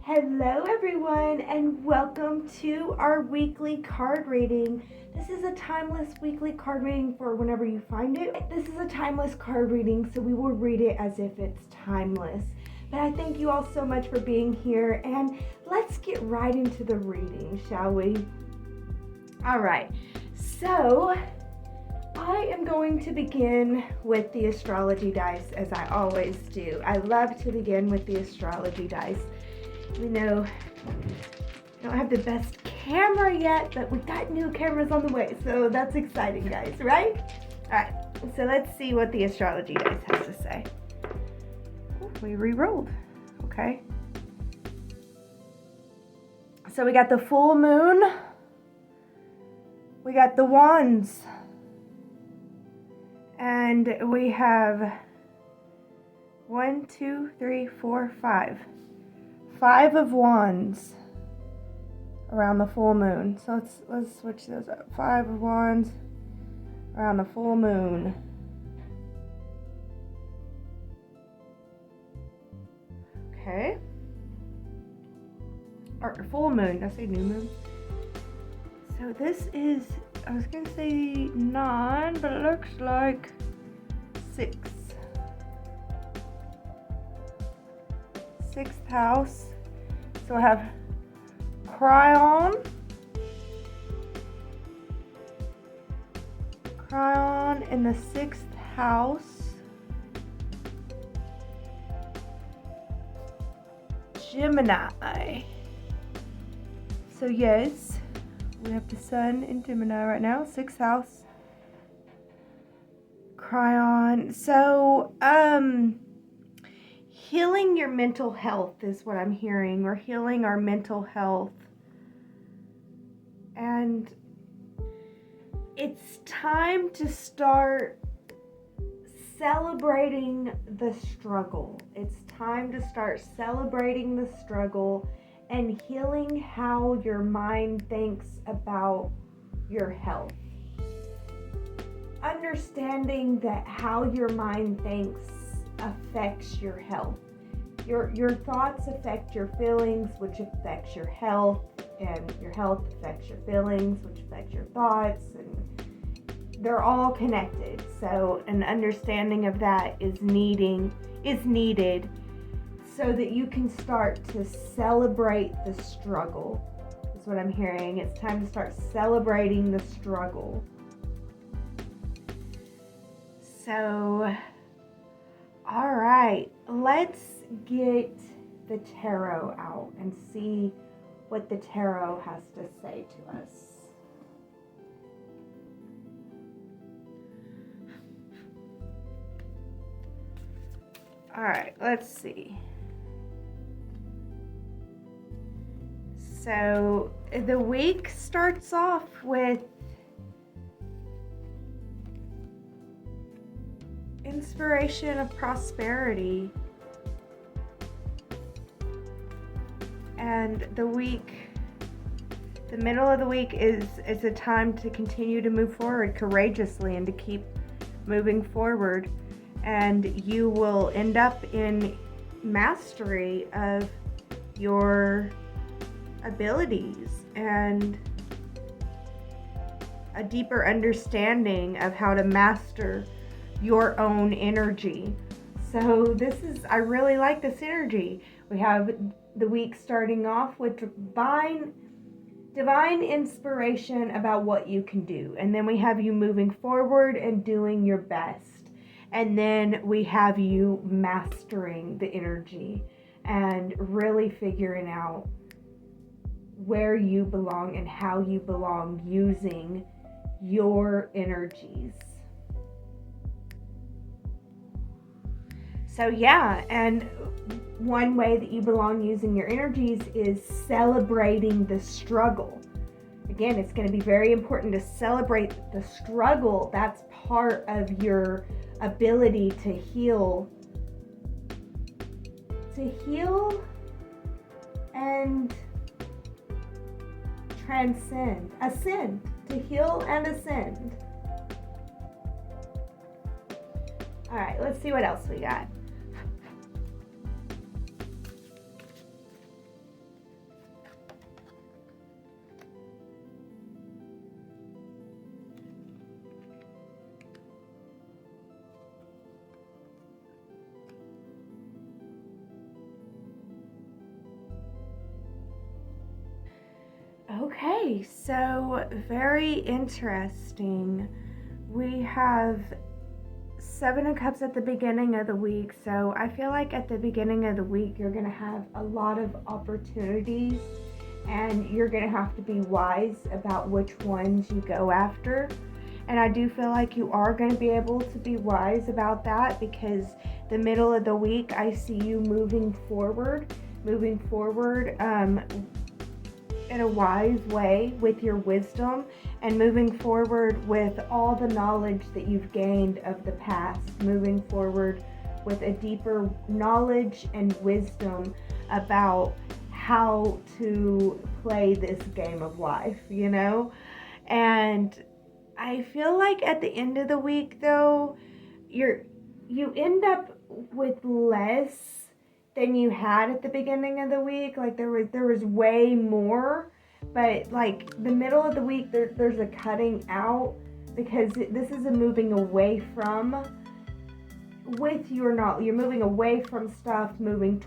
Hello everyone and welcome to our weekly card reading. This is a timeless weekly card reading for whenever you find it. This is a timeless card reading, so we will read it as if it's timeless. But I thank you all so much for being here, and let's get right into the reading, shall we? All right, so I am going to begin with the astrology dice, as I always do. I love to begin with the astrology dice. We know we don't have the best camera yet, but we got new cameras on the way, so that's exciting, guys, right? All right, so let's see what the astrology dice has to say. Oh, we re-rolled. Okay. So we got the full moon. We got the wands. And we have 1, 2, 3, 4, 5. 5 of wands around the full moon. So let's switch those up. 5 of wands around the full moon. Okay. Or full moon. Did I say new moon? So this is, I was gonna say 9, but it looks like 6. 6th house. So I have Cryon in the 6th house. Gemini. So yes, we have the sun in Gemini right now, 6th house. Cryon. So, healing your mental health is what I'm hearing. We're healing our mental health. And it's time to start celebrating the struggle. It's time to start celebrating the struggle and healing how your mind thinks about your health. Understanding that how your mind thinks affects your health. Your thoughts affect your feelings, which affects your health, and your health affects your feelings, which affects your thoughts, and they're all connected. So an understanding of that is needed so that you can start to celebrate the struggle. That's what I'm hearing. It's time to start celebrating the struggle. So, all right, let's get the tarot out and see what the tarot has to say to us. All right, let's see. So the week starts off with inspiration of prosperity. And the middle of the week is a time to continue to move forward courageously and to keep moving forward. And you will end up in mastery of your abilities and a deeper understanding of how to master your own energy. So I really like this energy. We have the week starting off with divine inspiration about what you can do. And then we have you moving forward and doing your best. And then we have you mastering the energy and really figuring out where you belong and how you belong using your energies. So yeah, and one way that you belong using your energies is celebrating the struggle. Again, it's going to be very important to celebrate the struggle. That's part of your ability to heal. And ascend, to heal and ascend. All right, let's see what else we got. Okay, so very interesting. We have Seven of Cups at the beginning of the week, so I feel like at the beginning of the week you're going to have a lot of opportunities and you're going to have to be wise about which ones you go after. And I do feel like you are going to be able to be wise about that, because the middle of the week I see you moving forward in a wise way with your wisdom, and moving forward with all the knowledge that you've gained of the past, moving forward with a deeper knowledge and wisdom about how to play this game of life, you know? And I feel like at the end of the week though, you end up with less than you had at the beginning of the week. Like there was way more, but like the middle of the week there's a cutting out, because this is a moving away from with your knowledge. You're moving away from stuff, moving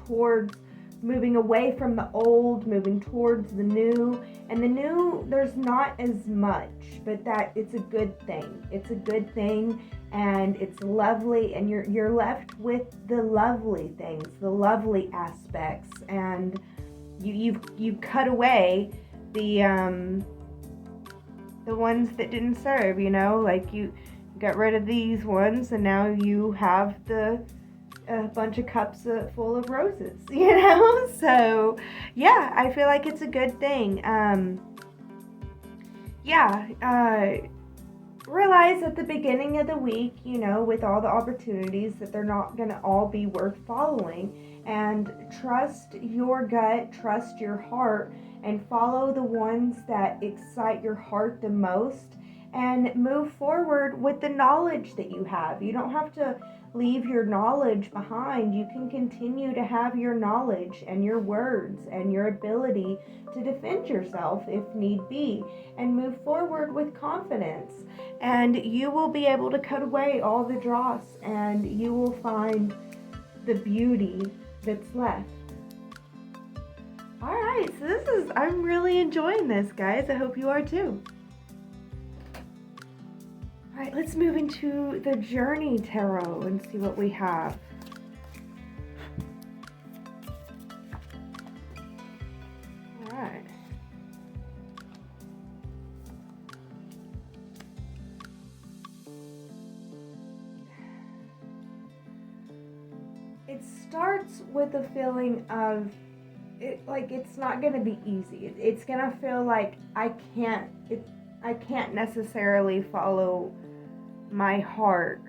away from the old, moving towards the new. And the new, there's not as much, but that it's a good thing. It's a good thing, and it's lovely, and you're left with the lovely things, the lovely aspects, and you cut away the ones that didn't serve, you know, like you got rid of these ones, and now you have a bunch of cups full of roses, you know? So yeah, I feel like it's a good thing. Realize at the beginning of the week, you know, with all the opportunities, that they're not going to all be worth following, and trust your gut, trust your heart, and follow the ones that excite your heart the most, and move forward with the knowledge that you have. You don't have to leave your knowledge behind. You can continue to have your knowledge and your words and your ability to defend yourself if need be, and move forward with confidence. And you will be able to cut away all the dross, and you will find the beauty that's left. Alright, so I'm really enjoying this, guys. I hope you are too. Alright, let's move into the Journey Tarot and see what we have. Alright. It starts with a feeling of it's not going to be easy. It's going to feel like I can't necessarily follow my heart.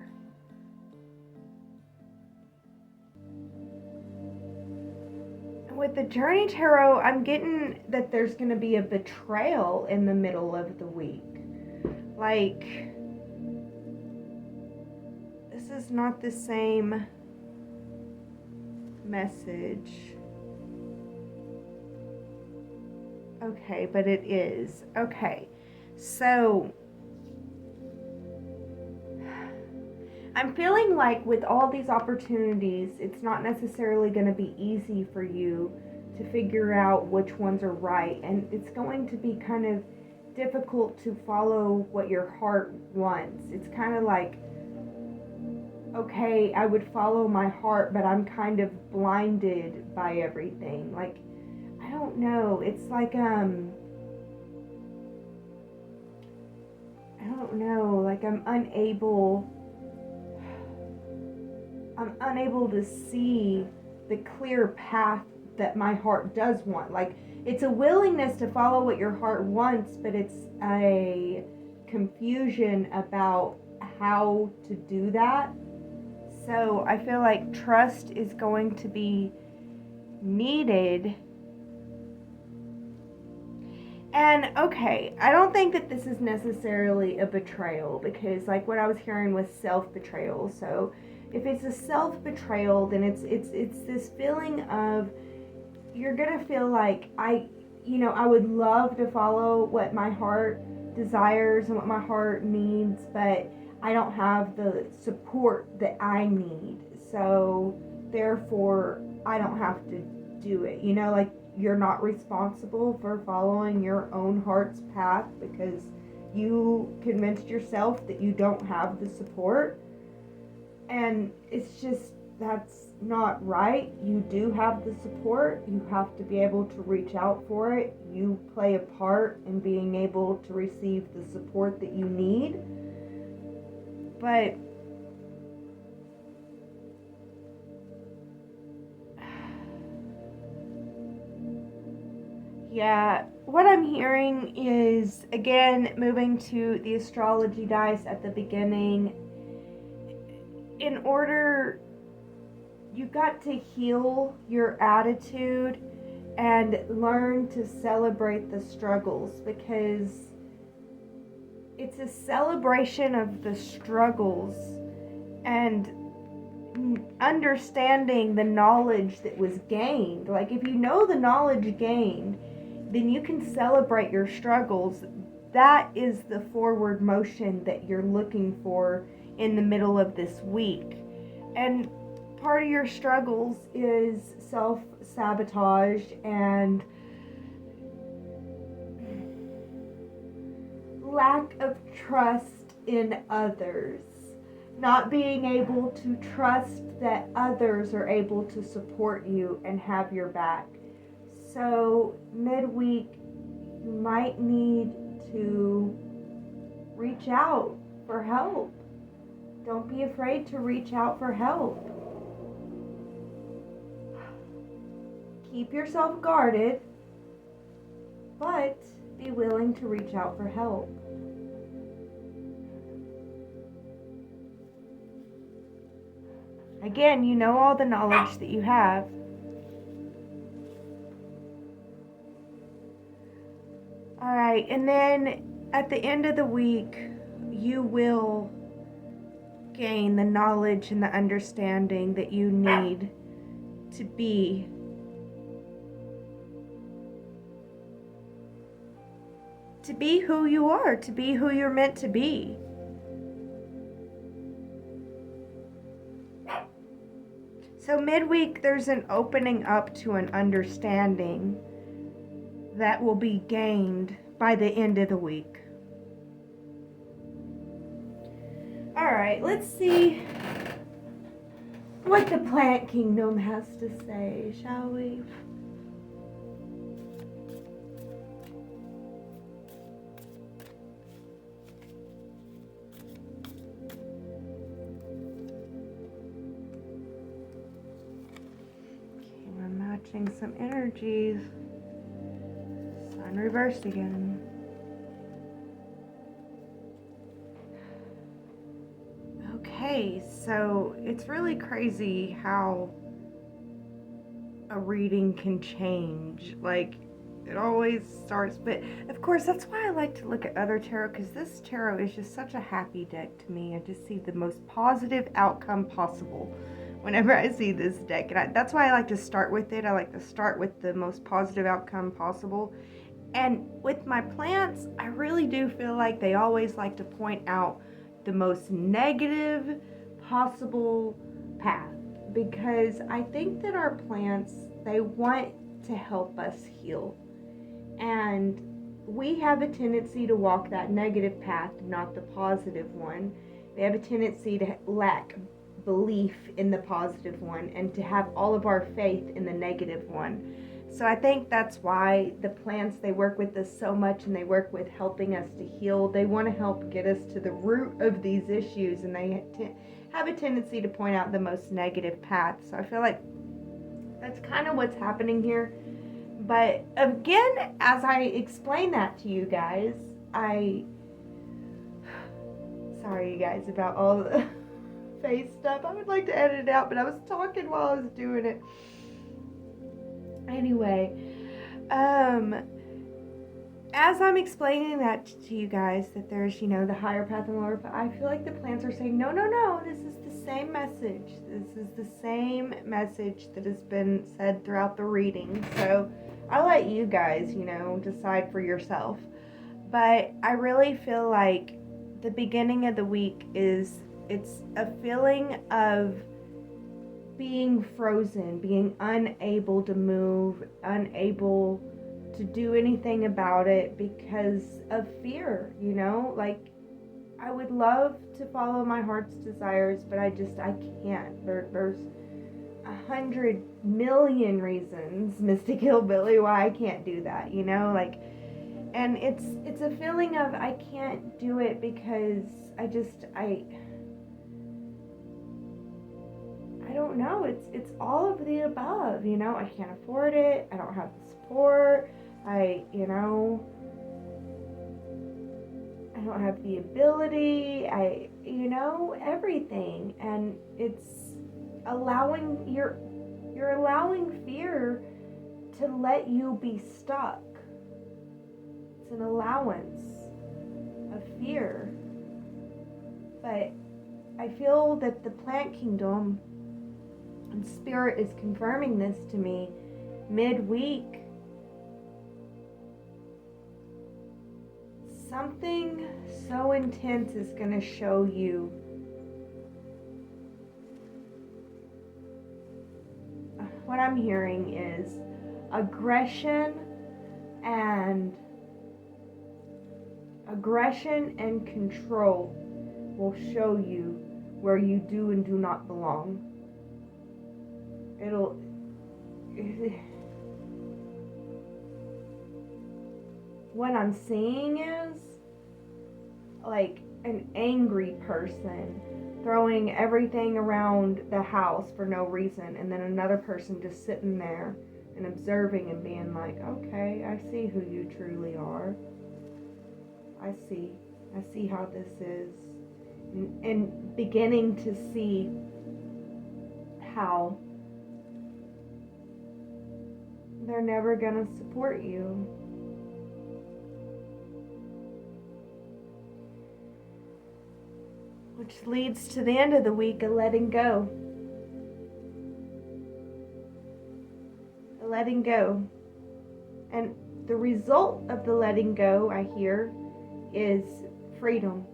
With the Journey Tarot, I'm getting that there's going to be a betrayal in the middle of the week. Like, this is not the same message. Okay, but it is. Okay, so I'm feeling like with all these opportunities, it's not necessarily going to be easy for you to figure out which ones are right. And it's going to be kind of difficult to follow what your heart wants. It's kind of like, okay, I would follow my heart, but I'm kind of blinded by everything. Like, I don't know. It's like, I don't know. Like, I'm unable to see the clear path that my heart does want. Like, it's a willingness to follow what your heart wants, but it's a confusion about how to do that. So I feel like trust is going to be needed. And okay, I don't think that this is necessarily a betrayal, because like what I was hearing was self-betrayal. So if it's a self-betrayal, then it's this feeling of, you're gonna feel like I would love to follow what my heart desires and what my heart needs, but I don't have the support that I need. So therefore I don't have to do it. You know, like you're not responsible for following your own heart's path because you convinced yourself that you don't have the support. And it's just, that's not right. You do have the support. You have to be able to reach out for it. You play a part in being able to receive the support that you need. But yeah, what I'm hearing is, again, moving to the astrology dice at the beginning, in order, you got to heal your attitude and learn to celebrate the struggles, because it's a celebration of the struggles and understanding the knowledge that was gained. Like, if you know the knowledge gained, then you can celebrate your struggles. That is the forward motion that you're looking for in the middle of this week. And part of your struggles is self-sabotage and lack of trust in others. Not being able to trust that others are able to support you and have your back. So midweek, you might need to reach out for help. Don't be afraid to reach out for help. Keep yourself guarded, but be willing to reach out for help. Again, you know all the knowledge that you have. All right, and then at the end of the week, you will gain the knowledge and the understanding that you need to be who you are, to be who you're meant to be. So midweek, there's an opening up to an understanding that will be gained by the end of the week. All right, let's see what the plant kingdom has to say, shall we? Okay, we're matching some energies. Sun reversed again. Okay, so it's really crazy how a reading can change. Like, it always starts, but of course that's why I like to look at other tarot, because this tarot is just such a happy deck to me. I just see the most positive outcome possible whenever I see this deck, and that's why I like to start with it. I like to start with the most positive outcome possible. And with my plants, I really do feel like they always like to point out the most negative possible path, because I think that our plants, they want to help us heal, and we have a tendency to walk that negative path, not the positive one. We have a tendency to lack belief in the positive one and to have all of our faith in the negative one. So I think that's why the plants, they work with us so much, and they work with helping us to heal. They want to help get us to the root of these issues, and they have a tendency to point out the most negative path. So I feel like that's kind of what's happening here. But again, as I explain that to you guys, sorry you guys about all the face stuff. I would like to edit it out, but I was talking while I was doing it. Anyway, as I'm explaining that to you guys, that there's, the higher path and lower path, I feel like the plants are saying, no, this is the same message. This is the same message that has been said throughout the reading. So I'll let you guys, decide for yourself. But I really feel like the beginning of the week it's a feeling of being frozen, being unable to move, unable to do anything about it because of fear, you know? Like, I would love to follow my heart's desires, but I can't. There's 100 million reasons, Mystic Hillbillie, why I can't do that, you know? Like, and it's a feeling of I can't do it because I don't know. It's all of the above, you know. I can't afford it. I don't have the support. I don't have the ability. Everything. And it's you're allowing fear to let you be stuck. It's an allowance of fear. But I feel that the plant kingdom and spirit is confirming this to me midweek. Something so intense is going to show you. What I'm hearing is aggression and control will show you where you do and do not belong. What I'm seeing is like an angry person throwing everything around the house for no reason, and then another person just sitting there and observing and being like, okay, I see who you truly are. I see how this is, and beginning to see how they're never gonna support you. Which leads to the end of the week, a letting go. A letting go. And the result of the letting go, I hear, is freedom.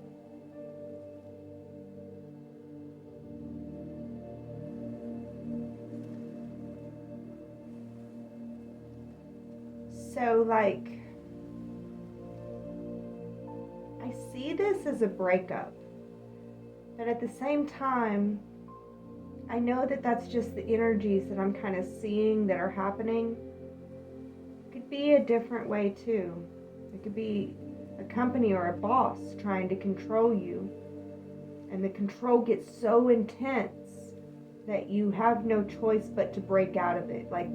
So, like, I see this as a breakup. But at the same time, I know that that's just the energies that I'm kind of seeing that are happening. It could be a different way too. It could be a company or a boss trying to control you. And the control gets so intense that you have no choice but to break out of it. Like,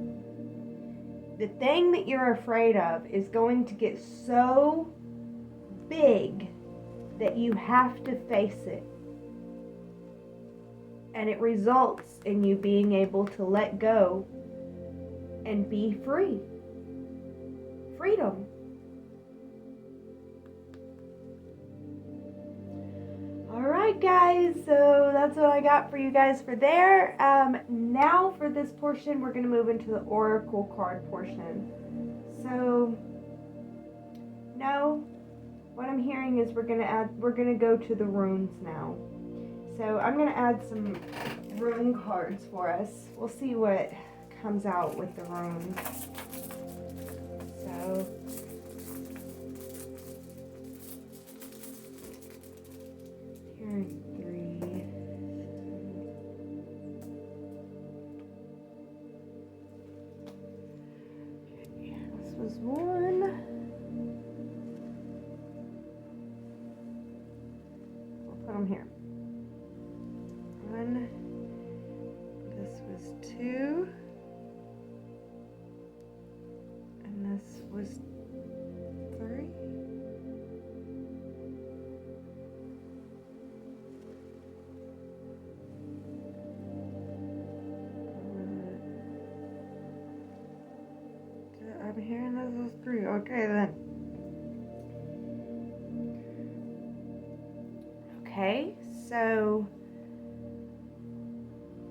the thing that you're afraid of is going to get so big that you have to face it. And it results in you being able to let go and be free. Freedom. Alright guys, so that's what I got for you guys for there. Now for this portion, we're going to move into the oracle card portion. So, no, what I'm hearing is we're going to go to the runes now. So I'm going to add some rune cards for us. We'll see what comes out with the runes. So, hearing 3. Okay, this was 1. We'll put them here. 1, this was 2, and this was 3. I'm hearing this was 3. Okay then. Okay, so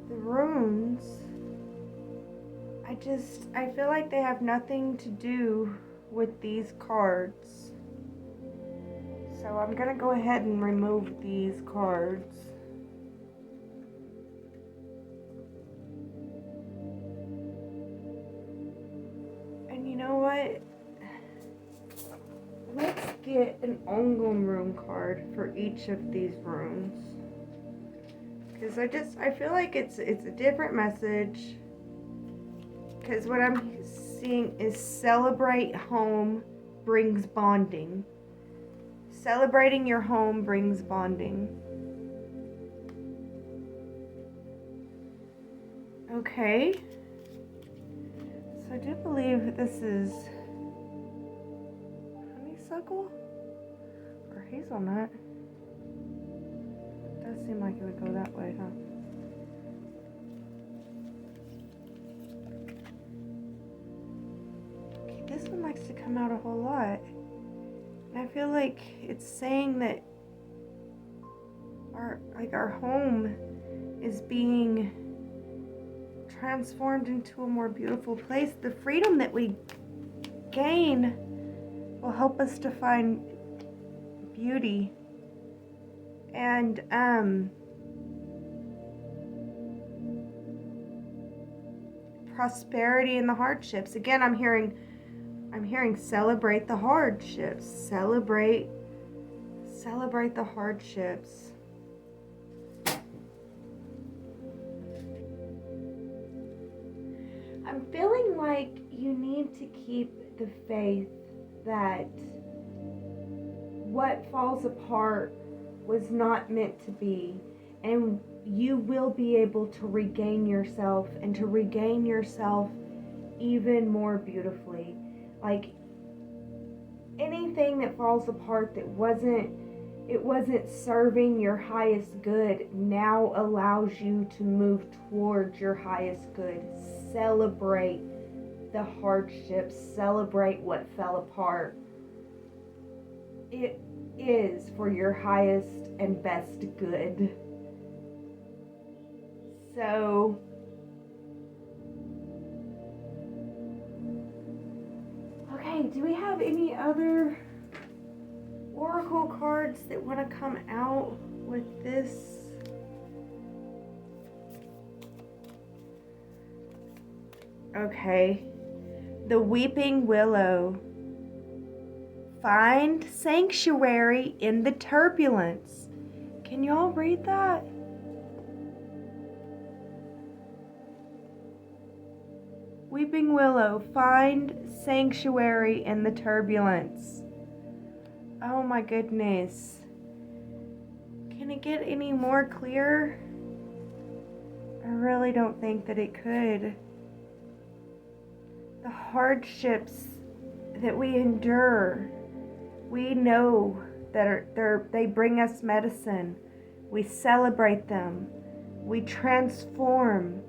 the runes, I feel like they have nothing to do with these cards. So I'm going to go ahead and remove these cards. Ongum room card for each of these rooms. Because I feel like it's a different message. Because what I'm seeing is celebrate home brings bonding. Celebrating your home brings bonding. Okay. So I do believe this is honeysuckle or hazelnut. It does seem like it would go that way, huh? Okay, this one likes to come out a whole lot. And I feel like it's saying that our home is being transformed into a more beautiful place. The freedom that we gain will help us to find beauty and prosperity in the hardships. Again, I'm hearing celebrate the hardships. Celebrate the hardships. I'm feeling like you need to keep the faith that what falls apart was not meant to be, and you will be able to regain yourself and to regain yourself even more beautifully. Like anything that falls apart that wasn't serving your highest good now allows you to move towards your highest good. Celebrate the hardships, celebrate what fell apart. It is for your highest and best good. So okay, do we have any other oracle cards that want to come out with this? Okay. The Weeping Willow. Find sanctuary in the turbulence. Can y'all read that? Weeping Willow, find sanctuary in the turbulence. Oh my goodness. Can it get any more clear? I really don't think that it could. The hardships that we endure, we know that they bring us medicine. We celebrate them. We transform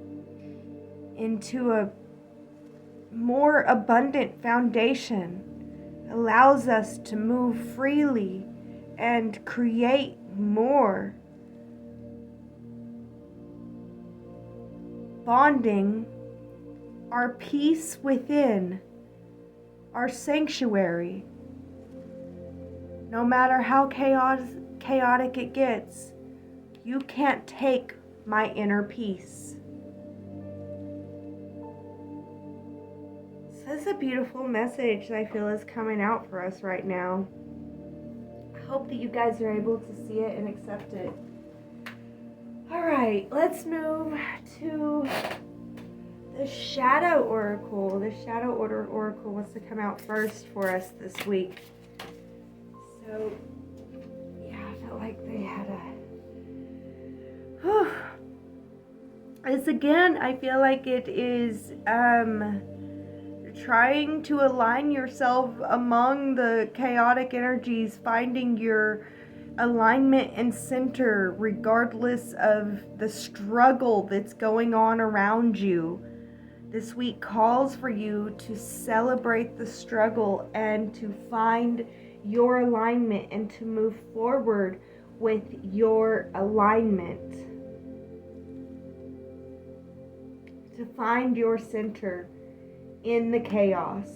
into a more abundant foundation. Allows us to move freely and create more. Bonding, our peace within, our sanctuary. No matter how chaotic it gets, you can't take my inner peace. So this is a beautiful message that I feel is coming out for us right now. I hope that you guys are able to see it and accept it. Alright, let's move to the Shadow Oracle. The Shadow Oracle wants to come out first for us this week. So, yeah, I felt like they had This again, I feel like it is trying to align yourself among the chaotic energies, finding your alignment and center regardless of the struggle that's going on around you. This week calls for you to celebrate the struggle and to find your alignment and to move forward with your alignment. To find your center in the chaos.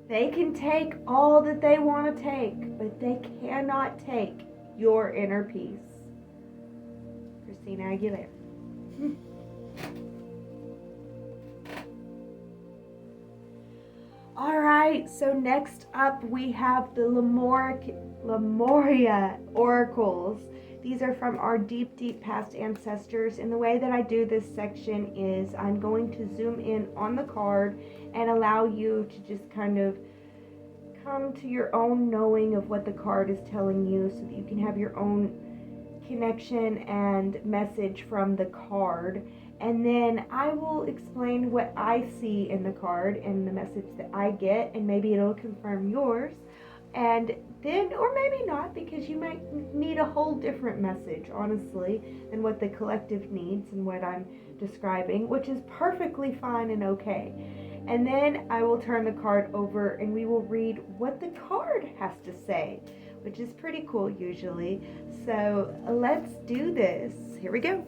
They can take all that they want to take, but they cannot take your inner peace. Christina Aguilera. right, so next up we have the Lemuria oracles. These are from our deep, deep past ancestors. And the way that I do this section is I'm going to zoom in on the card and allow you to just kind of come to your own knowing of what the card is telling you so that you can have your own connection and message from the card. And then I will explain what I see in the card and the message that I get, and maybe it'll confirm yours. And then, or maybe not, because you might need a whole different message, honestly, than what the collective needs and what I'm describing, which is perfectly fine and okay. And then I will turn the card over and we will read what the card has to say, which is pretty cool usually. So let's do this. Here we go.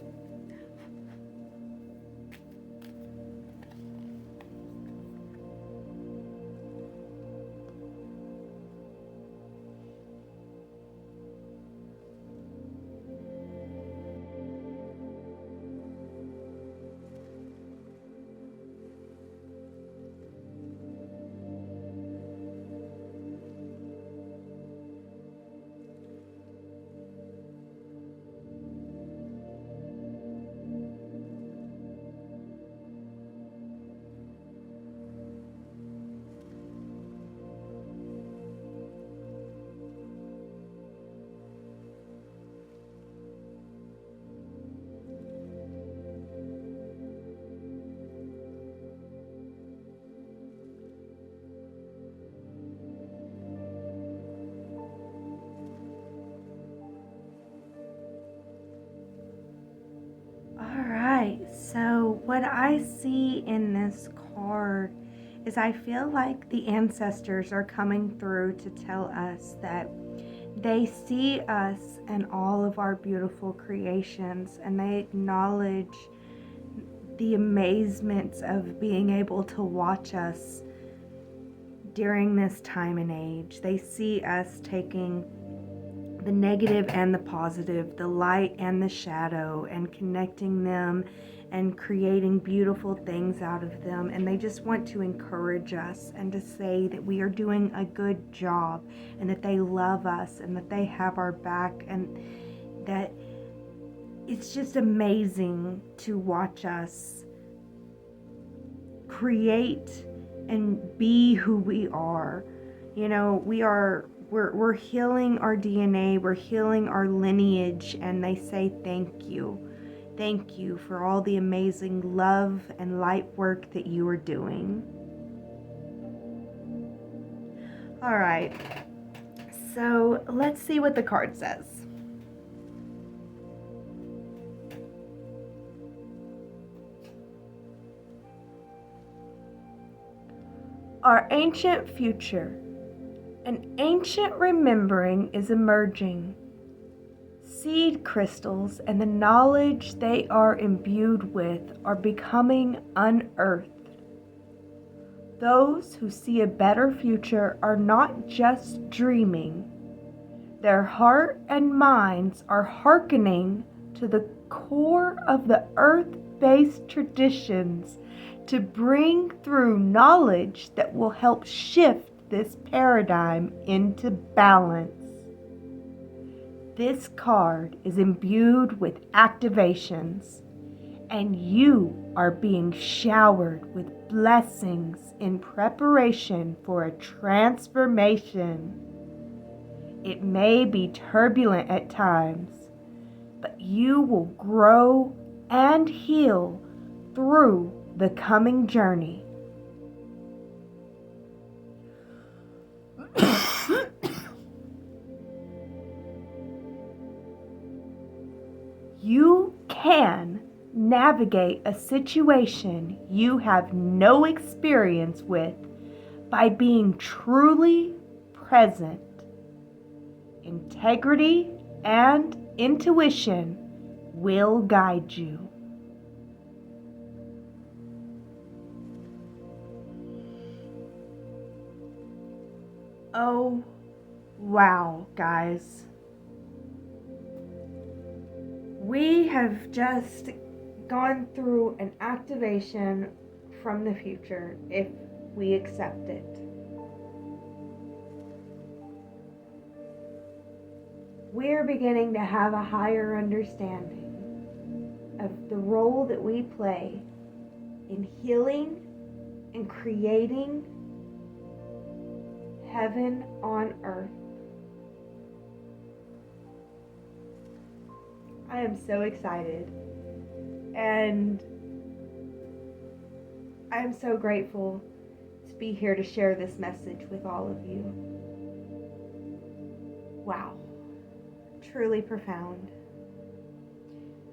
So what I see in this card is I feel like the ancestors are coming through to tell us that they see us and all of our beautiful creations, and they acknowledge the amazements of being able to watch us during this time and age. They see us taking the negative and the positive, the light and the shadow, and connecting them and creating beautiful things out of them. And they just want to encourage us and to say that we are doing a good job and that they love us and that they have our back, and that it's just amazing to watch us create and be who we are. You know, we're healing our DNA, we're healing our lineage, and they say thank you. Thank you for all the amazing love and light work that you are doing. All right, so let's see what the card says. Our ancient future. An ancient remembering is emerging. Seed crystals and the knowledge they are imbued with are becoming unearthed. Those who see a better future are not just dreaming. Their heart and minds are hearkening to the core of the earth-based traditions to bring through knowledge that will help shift this paradigm into balance. This card is imbued with activations, and you are being showered with blessings in preparation for a transformation. It may be turbulent at times, but you will grow and heal through the coming journey. You can navigate a situation you have no experience with by being truly present. Integrity and intuition will guide you. Oh, wow, guys. We have just gone through an activation from the future if we accept it. we're beginning to have a higher understanding of the role that we play in healing and creating heaven on earth. I am so excited, and I am so grateful to be here to share this message with all of you. Wow, truly profound.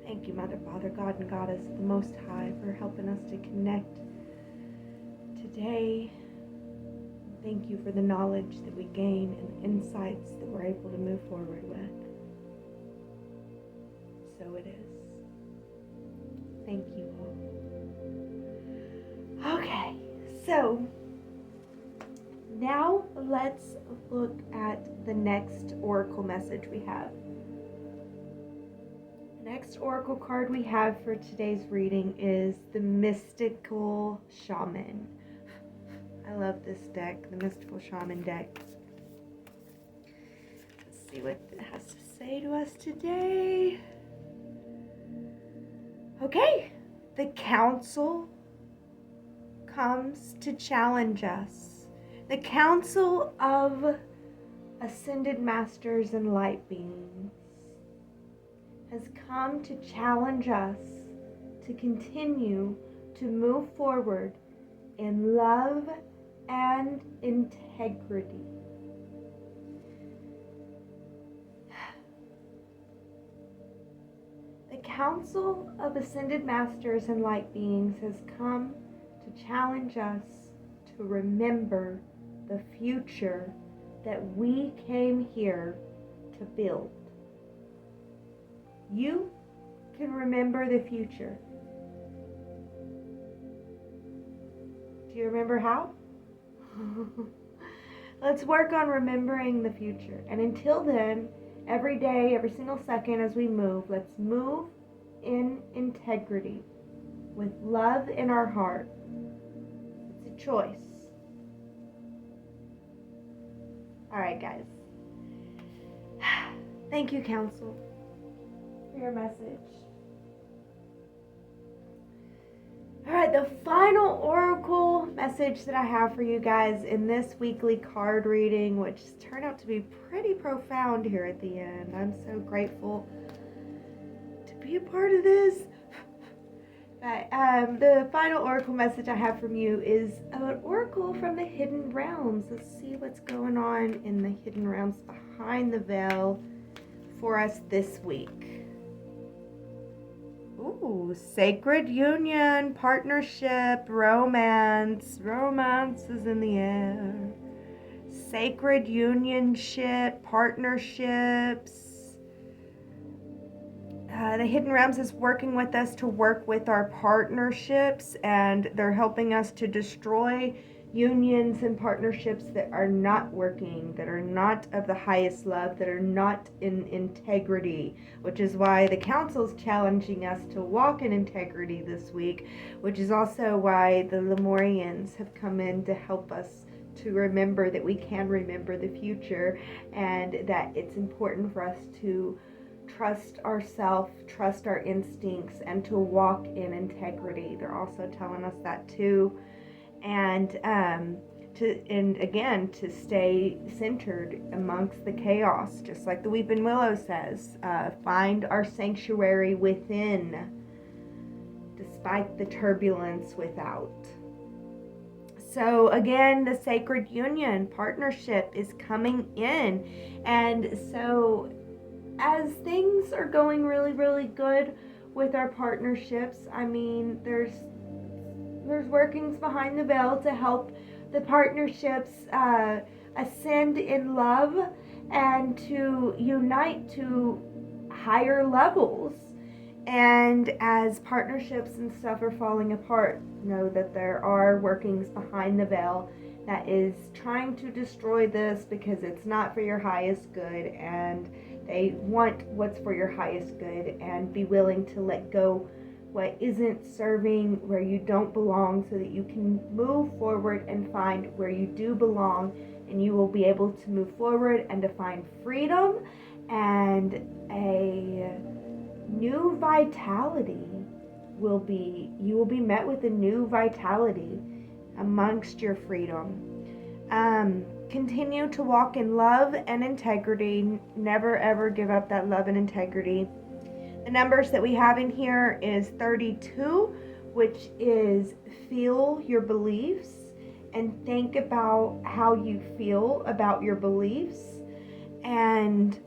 Thank you, Mother, Father, God, and Goddess, the Most High, for helping us to connect today. Thank you for the knowledge that we gain and the insights that we're able to move forward with. So it is. Thank you all. Okay, so now let's look at the next oracle message we have. The next oracle card we have for today's reading is the Mystical Shaman. I love this deck, the Mystical Shaman deck. Let's see what it has to say to us today. Okay, the Council comes to challenge us. The Council of Ascended Masters and Light Beings has come to challenge us to continue to move forward in love and integrity. The Council of Ascended Masters and Light Beings has come to challenge us to remember the future that we came here to build. You can remember the future. Do you remember how? Let's work on remembering the future. And until then, every day, every single second as we move, let's move in integrity with love in our heart. It's a choice. All right, guys. Thank you, Council, for your message. All right, the final oracle message that I have for you guys in this weekly card reading, which turned out to be pretty profound here at the end. I'm so grateful to be a part of this. But the final oracle message I have from you is an oracle from the hidden realms. Let's see what's going on in the hidden realms behind the veil for us this week. Ooh, sacred union, partnership, romance. Romance is in the air. Sacred unionship, partnerships. The Hidden Realms is working with us to work with our partnerships, and they're helping us to destroy unions and partnerships that are not working, that are not of the highest love, that are not in integrity, which is why the Council's challenging us to walk in integrity this week, which is also why the Lumerians have come in to help us to remember that we can remember the future, and that it's important for us to trust ourselves, trust our instincts, and to walk in integrity. They're also telling us that too. And to stay centered amongst the chaos, just like the Weeping Willow says. Find our sanctuary within, despite the turbulence without. So again, the sacred union, partnership is coming in. And so as things are going really, really good with our partnerships, I mean, there's workings behind the veil to help the partnerships ascend in love and to unite to higher levels. And as partnerships and stuff are falling apart, know that there are workings behind the veil that is trying to destroy this, because it's not for your highest good, and they want what's for your highest good, and be willing to let go what isn't serving, where you don't belong, so that you can move forward and find where you do belong, and you will be able to move forward and to find freedom and a new vitality you will be met with a new vitality amongst your freedom. Continue to walk in love and integrity. Never ever give up that love and integrity. The numbers that we have in here is 32, which is feel your beliefs and think about how you feel about your beliefs. And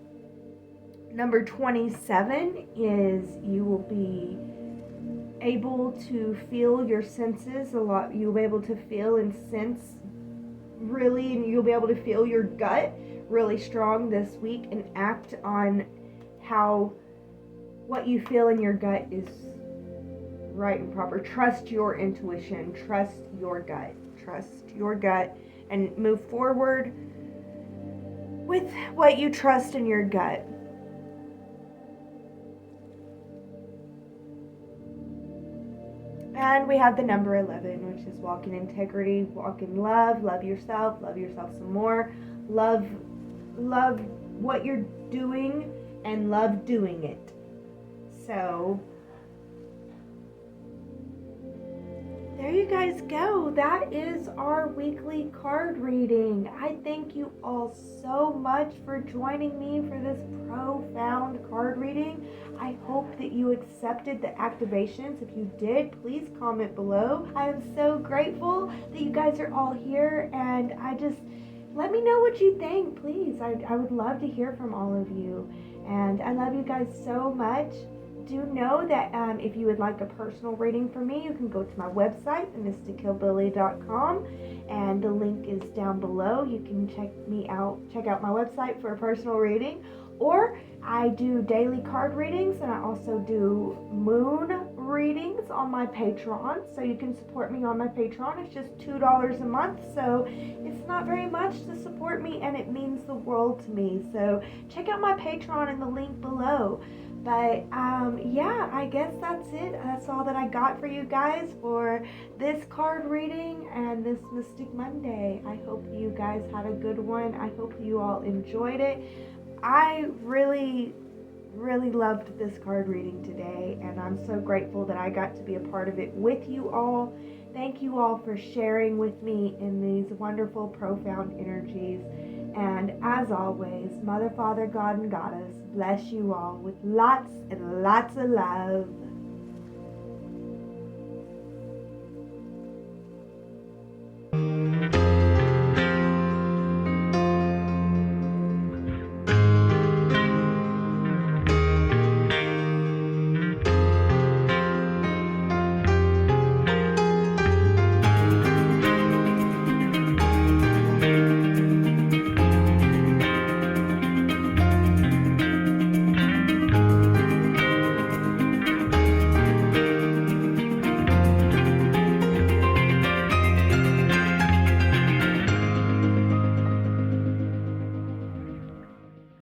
number 27 is you will be able to feel your senses a lot. You'll be able to feel and sense really, and you'll be able to feel your gut really strong this week and act on how what you feel in your gut is right and proper. Trust your intuition, trust your gut, and move forward with what you trust in your gut. And we have the number 11, which is walk in integrity, walk in love, love yourself some more, love what you're doing and love doing it. So there you guys go. That is our weekly card reading. I thank you all so much for joining me for this profound card reading. I hope that you accepted the activations. If you did, please comment below. I am so grateful that you guys are all here, and let me know what you think, please. I would love to hear from all of you, and I love you guys so much. Do know that if you would like a personal reading from me, you can go to my website, themystichillbillie.com, and the link is down below. You can check out my website for a personal reading, or I do daily card readings, and I also do moon readings on my Patreon, so you can support me on my Patreon. It's just $2 a month, so it's not very much to support me, and it means the world to me. So check out my Patreon in the link below. But yeah, I guess that's it. That's all that I got for you guys for this card reading and this Mystic Monday. I hope you guys had a good one. I hope you all enjoyed it. I really loved this card reading today, and I'm so grateful that I got to be a part of it with you all. Thank you all for sharing with me in these wonderful, profound energies. And as always, Mother, Father, God, and Goddess bless you all with lots and lots of love.